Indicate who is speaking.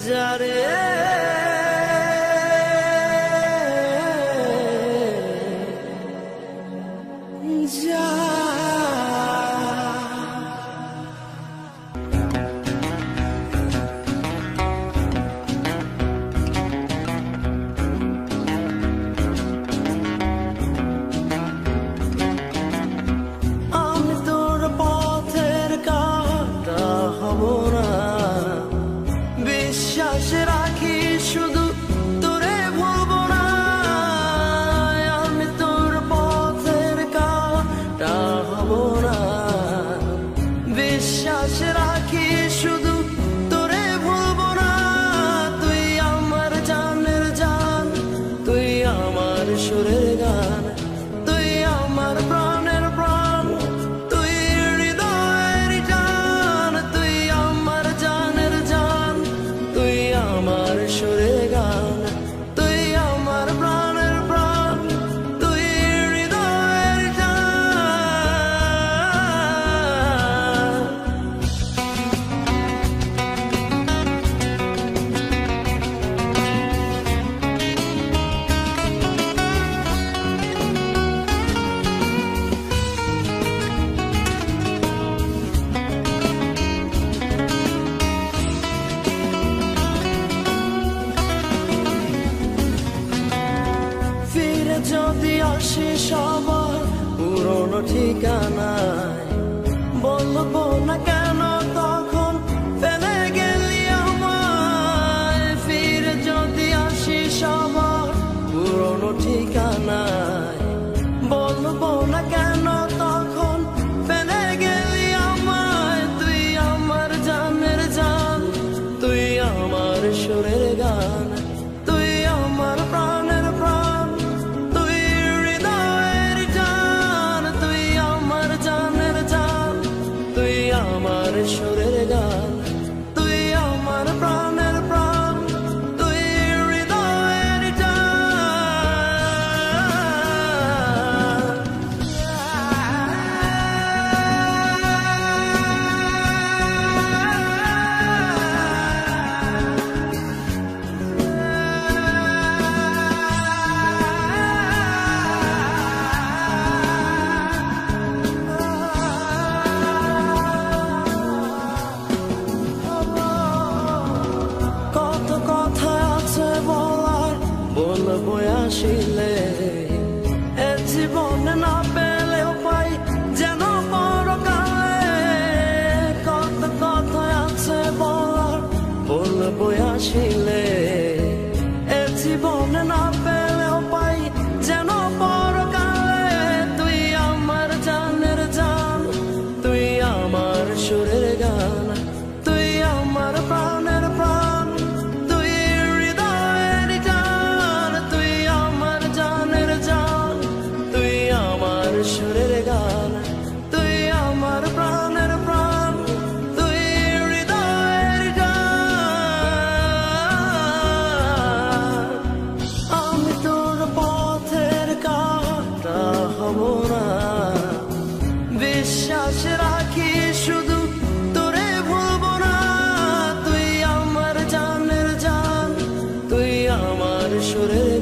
Speaker 1: যারে যা আমি তোর পথের কাঁটা হব না, বিশ্বাস রাখি শুধু তোরে ভুলবো না। আমি তোর পথের কাঁটা হব না, বিশ্বাস রাখি শুধু তোরে ভুলবো না। তুই আমার জানের জান, তুই আমার সুরের গান, তুই আমার প্রাণের প্রাণ, তুই হৃদয়ের টান। তুই আমার জানের জান, তুই আমার সুরের গান, তুই আমার প্রাণের প্রাণ, তুই হৃদয়ের টান। ফিরে যদি আসিস আবার পুরনো ঠিকানায়, বলবো না কেন তখন ফেলে গেলি আমায়। ফিরে যদি আসিস আবার পুরনো ঠিকানায়, বলবো না কেন তখন ফেলে গেলি আমায়। তুই আমার জানের জান, তুই আমার সুরের গান, তুই আমার প্রাণের প্রাণ, তুই হৃদয়ের টান। তুই আমার জানের জান, তুই আমার সুরের গান, তুই আমার প্রাণের প্রাণ, তুই হৃদয়ের টান। কত কথা আছে বলার, বলবো আসিলে এ জীবনে না পেলেও পাই যেন পরকালে। কত কথা আছে বলার, বলবো আসিলে এ জীবনে না পেলেও পাই যেন পরকালে। তুই আমার জানের জান, তুই আমার সুরের গান, তুই আমার প্রাণের প্রাণ, তুই হৃদয়ের টান। তুই আমার জানের জান, তুই আমার সুরের গান, তুই আমার প্রাণের প্রাণ, তুই হৃদয়ের টান। আমি তোর পথের কাঁটা হব না, বিশ্বাস রাখি শুধু তোরে ভুলবো না। তুই আমার জানের জান, তুই আমার সুরের